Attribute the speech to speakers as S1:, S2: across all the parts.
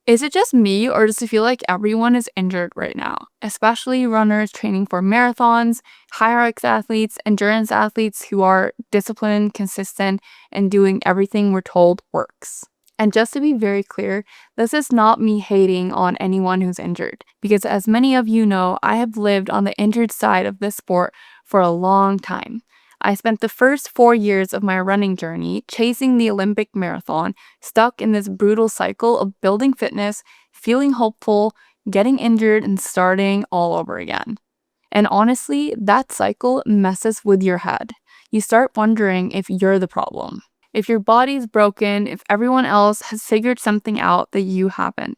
S1: Is it just me, or does it feel like everyone is injured right now? Especially runners training for marathons, high-risk athletes, endurance athletes who are disciplined, consistent, and doing everything we're told works. And just to be very clear, this is not me hating on anyone who's injured, because as many of you know, I have lived on the injured side of this sport for a long time. I spent the first 4 years of my running journey chasing the Olympic marathon, stuck in this brutal cycle of building fitness, feeling hopeful, getting injured, and starting all over again. And honestly, that cycle messes with your head. You start wondering if you're the problem, if your body's broken, if everyone else has figured something out that you haven't.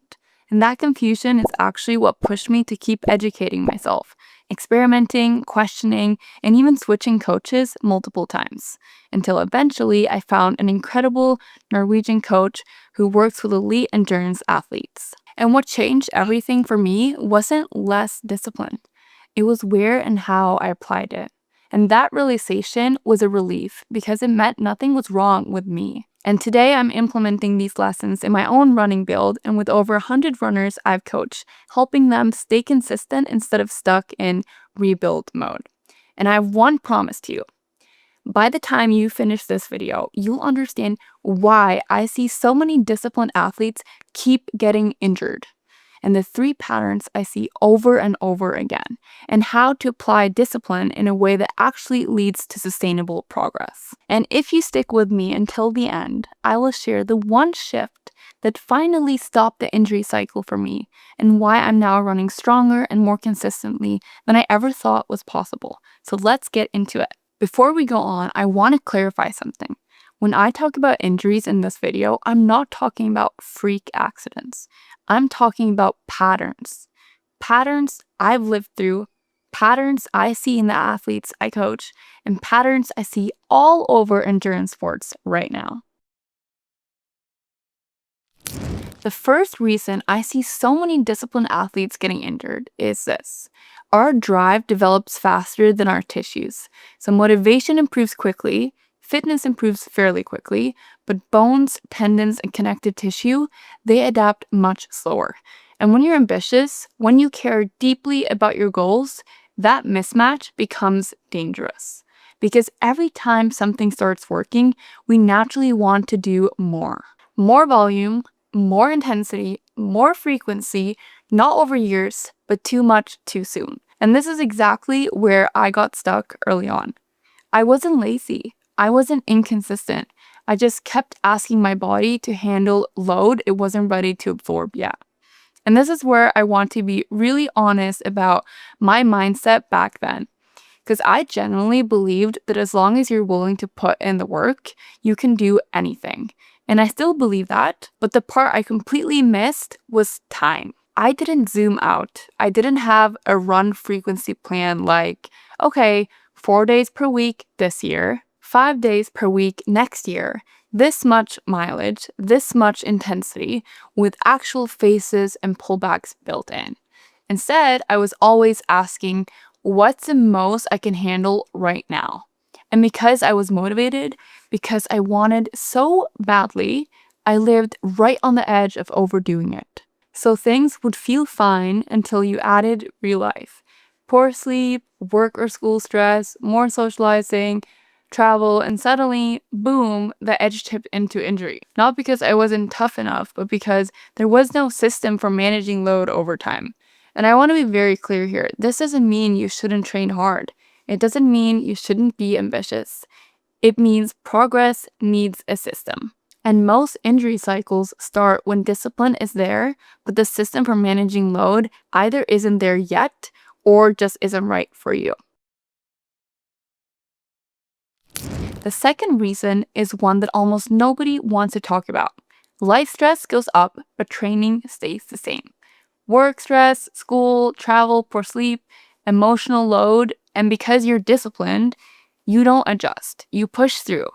S1: And that confusion is actually what pushed me to keep educating myself, experimenting, questioning, and even switching coaches multiple times, until eventually I found an incredible Norwegian coach who works with elite endurance athletes. And what changed everything for me wasn't less discipline. It was where and how I applied it. And that realization was a relief because it meant nothing was wrong with me. And today I'm implementing these lessons in my own running build and with over 100 runners I've coached, helping them stay consistent instead of stuck in rebuild mode. And I have one promise to you. By the time you finish this video, you'll understand why I see so many disciplined athletes keep getting injured, and the 3 patterns I see over and over again, and how to apply discipline in a way that actually leads to sustainable progress. And if you stick with me until the end, I will share the one shift that finally stopped the injury cycle for me, and why I'm now running stronger and more consistently than I ever thought was possible. So let's get into it. Before we go on, I want to clarify something. When I talk about injuries in this video, I'm not talking about freak accidents. I'm talking about patterns. Patterns I've lived through, patterns I see in the athletes I coach, and patterns I see all over endurance sports right now. The first reason I see so many disciplined athletes getting injured is this. Our drive develops faster than our tissues, so motivation improves quickly, fitness improves fairly quickly, but bones, tendons, and connective tissue, they adapt much slower. And when you're ambitious, when you care deeply about your goals, that mismatch becomes dangerous. Because every time something starts working, we naturally want to do more. More volume, more intensity, more frequency, not over years, but too much too soon. And this is exactly where I got stuck early on. I wasn't lazy. I wasn't inconsistent. I just kept asking my body to handle load it wasn't ready to absorb yet. And this is where I want to be really honest about my mindset back then. Because I genuinely believed that as long as you're willing to put in the work, you can do anything. And I still believe that, but the part I completely missed was time. I didn't zoom out. I didn't have a run frequency plan like, okay, 4 days per week this year, 5 days per week next year, this much mileage, this much intensity, with actual phases and pullbacks built in. Instead, I was always asking, what's the most I can handle right now? And because I was motivated, because I wanted so badly, I lived right on the edge of overdoing it. So things would feel fine until you added real life. Poor sleep, work or school stress, more socializing, travel, and suddenly, boom, the edge tipped into injury. Not because I wasn't tough enough, but because there was no system for managing load over time. And I want to be very clear here. This doesn't mean you shouldn't train hard. It doesn't mean you shouldn't be ambitious. It means progress needs a system. And most injury cycles start when discipline is there, but the system for managing load either isn't there yet or just isn't right for you. The second reason is one that almost nobody wants to talk about. Life stress goes up, but training stays the same. Work stress, school, travel, poor sleep, emotional load, and because you're disciplined, you don't adjust. You push through.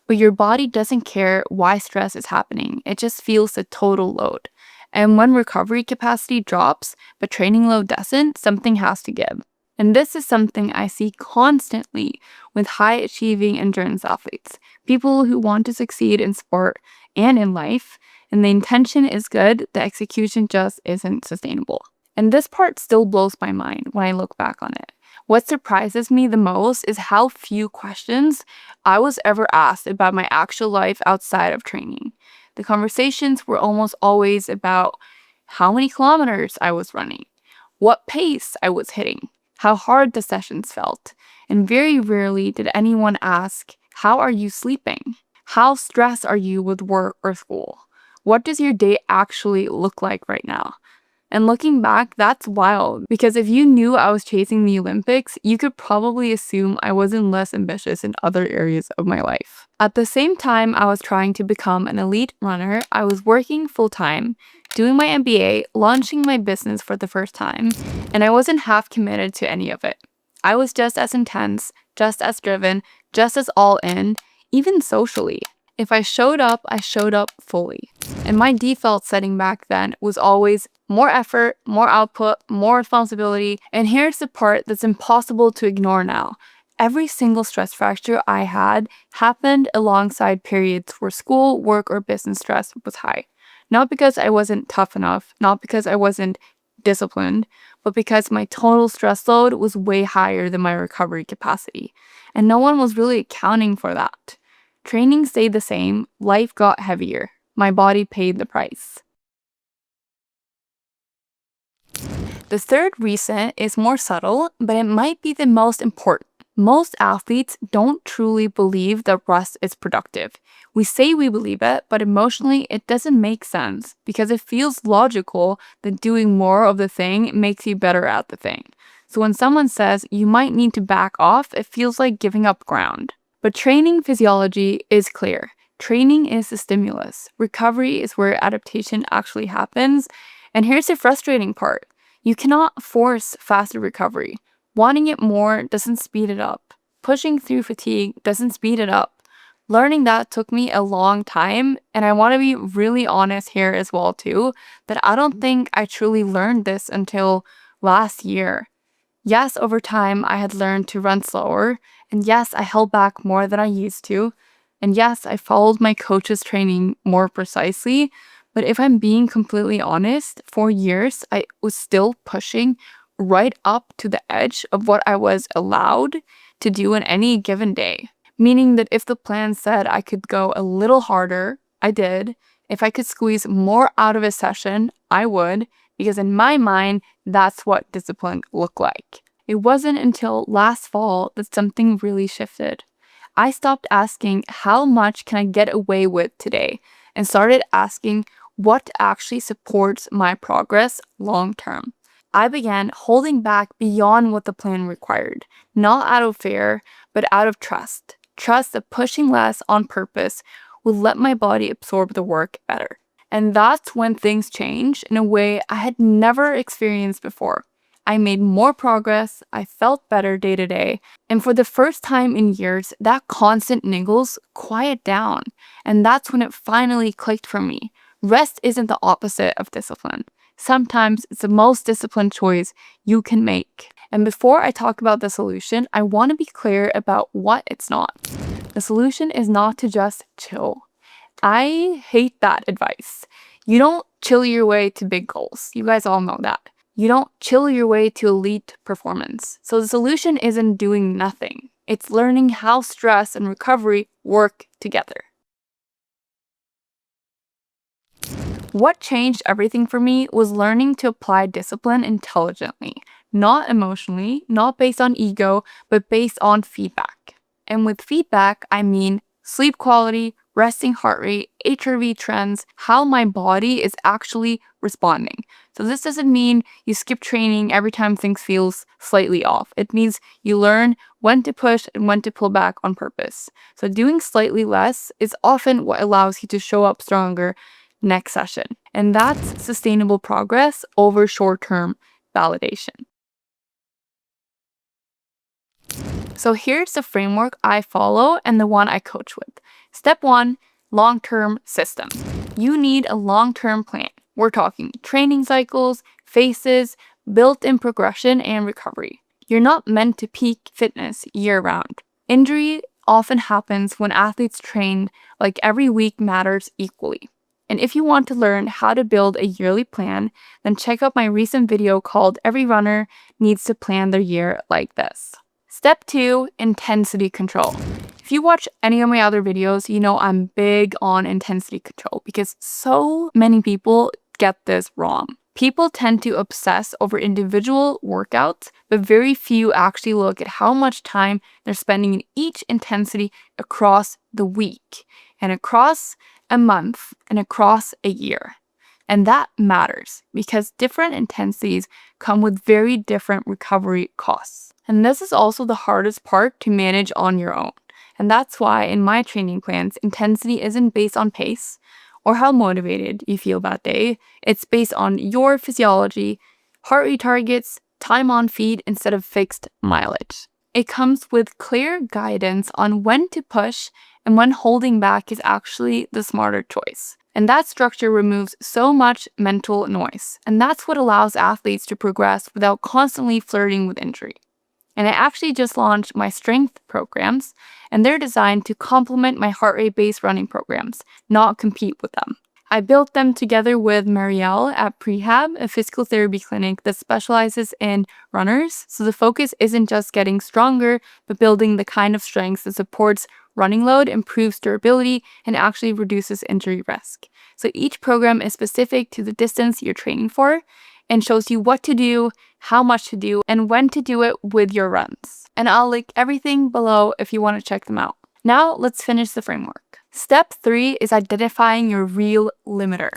S1: But your body doesn't care why stress is happening. It just feels the total load. And when recovery capacity drops, but training load doesn't, something has to give. And this is something I see constantly with high-achieving endurance athletes, people who want to succeed in sport and in life, And the intention is good, the execution just isn't sustainable. And this part still blows my mind when I look back on it. What surprises me the most is how few questions I was ever asked about my actual life outside of training. The conversations were almost always about how many kilometers I was running, what pace I was hitting, how hard the sessions felt, and very rarely did anyone ask, how are you sleeping? How stressed are you with work or school? What does your day actually look like right now? And looking back, that's wild, because if you knew I was chasing the Olympics, you could probably assume I wasn't less ambitious in other areas of my life. At the same time I was trying to become an elite runner, I was working full-time, doing my MBA, launching my business for the first time, and I wasn't half committed to any of it. I was just as intense, just as driven, just as all in, even socially. If I showed up, I showed up fully. And my default setting back then was always more effort, more output, more responsibility. And here's the part that's impossible to ignore now. Every single stress fracture I had happened alongside periods where school, work, or business stress was high. Not because I wasn't tough enough, not because I wasn't disciplined, but because my total stress load was way higher than my recovery capacity. And no one was really accounting for that. Training stayed the same, life got heavier. My body paid the price. The third reason is more subtle, but it might be the most important. Most athletes don't truly believe that rest is productive. We say we believe it, but emotionally it doesn't make sense because it feels logical that doing more of the thing makes you better at the thing. So when someone says you might need to back off, it feels like giving up ground. But training physiology is clear. Training is the stimulus. Recovery is where adaptation actually happens. And here's the frustrating part. You cannot force faster recovery. Wanting it more doesn't speed it up. Pushing through fatigue doesn't speed it up. Learning that took me a long time, and I want to be really honest here as well too, that I don't think I truly learned this until last year. Yes, over time I had learned to run slower, and yes, I held back more than I used to, and yes, I followed my coach's training more precisely, but if I'm being completely honest, for years I was still pushing right up to the edge of what I was allowed to do in any given day. Meaning that if the plan said I could go a little harder, I did. If I could squeeze more out of a session, I would, because in my mind, that's what discipline looked like. It wasn't until last fall that something really shifted. I stopped asking, how much can I get away with today? And started asking, what actually supports my progress long term? I began holding back beyond what the plan required, not out of fear, but out of trust. Trust that pushing less on purpose would let my body absorb the work better. And that's when things changed in a way I had never experienced before. I made more progress, I felt better day to day, and for the first time in years, that constant niggles quiet down. And that's when it finally clicked for me. Rest isn't the opposite of discipline. Sometimes it's the most disciplined choice you can make. And before I talk about the solution, I want to be clear about what it's not. The solution is not to just chill. I hate that advice. You don't chill your way to big goals. You guys all know that. You don't chill your way to elite performance. So the solution isn't doing nothing. It's learning how stress and recovery work together. What changed everything for me was learning to apply discipline intelligently, not emotionally, not based on ego, but based on feedback. And with feedback, I mean sleep quality, resting heart rate, HRV trends, how my body is actually responding. So this doesn't mean you skip training every time things feels slightly off. It means you learn when to push and when to pull back on purpose. So doing slightly less is often what allows you to show up stronger next session. And that's sustainable progress over short-term validation. So here's the framework I follow and the one I coach with. Step 1, long-term system. You need a long-term plan. We're talking training cycles, phases, built-in progression, and recovery. You're not meant to peak fitness year-round. Injury often happens when athletes train like every week matters equally. And if you want to learn how to build a yearly plan, then check out my recent video called Every Runner Needs to Plan Their Year Like This. Step 2, intensity control. If you watch any of my other videos, you know I'm big on intensity control because so many people get this wrong. People tend to obsess over individual workouts, but very few actually look at how much time they're spending in each intensity across the week and across a month and across a year. And that matters because different intensities come with very different recovery costs. And this is also the hardest part to manage on your own. And that's why in my training plans, intensity isn't based on pace or how motivated you feel that day. It's based on your physiology, heart rate targets, time on feet instead of fixed mileage. It comes with clear guidance on when to push and when holding back is actually the smarter choice. And that structure removes so much mental noise. And that's what allows athletes to progress without constantly flirting with injury. And I actually just launched my strength programs, and they're designed to complement my heart rate-based running programs, not compete with them. I built them together with Marielle at Prehab, a physical therapy clinic that specializes in runners. So the focus isn't just getting stronger, but building the kind of strength that supports running load, improves durability, and actually reduces injury risk. So each program is specific to the distance you're training for and shows you what to do, how much to do, and when to do it with your runs. And I'll link everything below if you want to check them out. Now let's finish the framework. Step 3 is identifying your real limiter.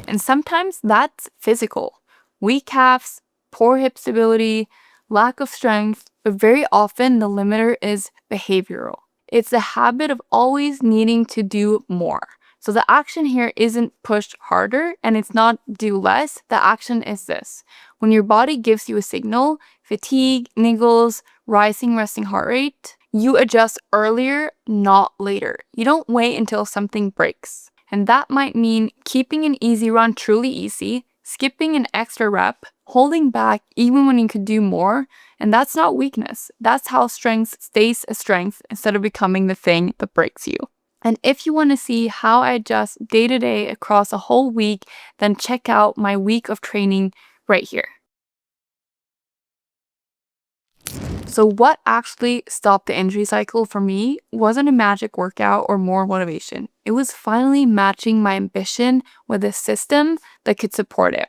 S1: And sometimes that's physical. Weak calves, poor hip stability, lack of strength, but very often the limiter is behavioral. It's the habit of always needing to do more. So the action here isn't push harder and it's not do less. The action is this. When your body gives you a signal, fatigue, niggles, rising resting heart rate, you adjust earlier, not later. You don't wait until something breaks. And that might mean keeping an easy run truly easy, skipping an extra rep, holding back even when you could do more. And that's not weakness. That's how strength stays a strength instead of becoming the thing that breaks you. And if you want to see how I adjust day to day across a whole week, then check out my week of training right here. So what actually stopped the injury cycle for me wasn't a magic workout or more motivation. It was finally matching my ambition with a system that could support it.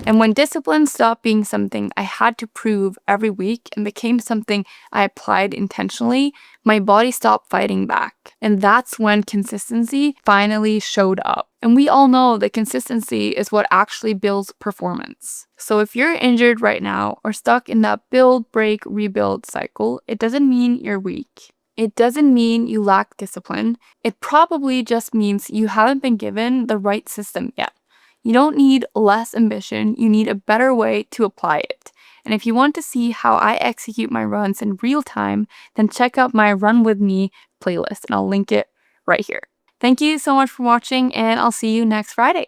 S1: And when discipline stopped being something I had to prove every week and became something I applied intentionally, my body stopped fighting back. And that's when consistency finally showed up. And we all know that consistency is what actually builds performance. So if you're injured right now or stuck in that build, break, rebuild cycle, it doesn't mean you're weak. It doesn't mean you lack discipline. It probably just means you haven't been given the right system yet. You don't need less ambition, you need a better way to apply it. And if you want to see how I execute my runs in real time, then check out my Run With Me playlist, and I'll link it right here. Thank you so much for watching, and I'll see you next Friday.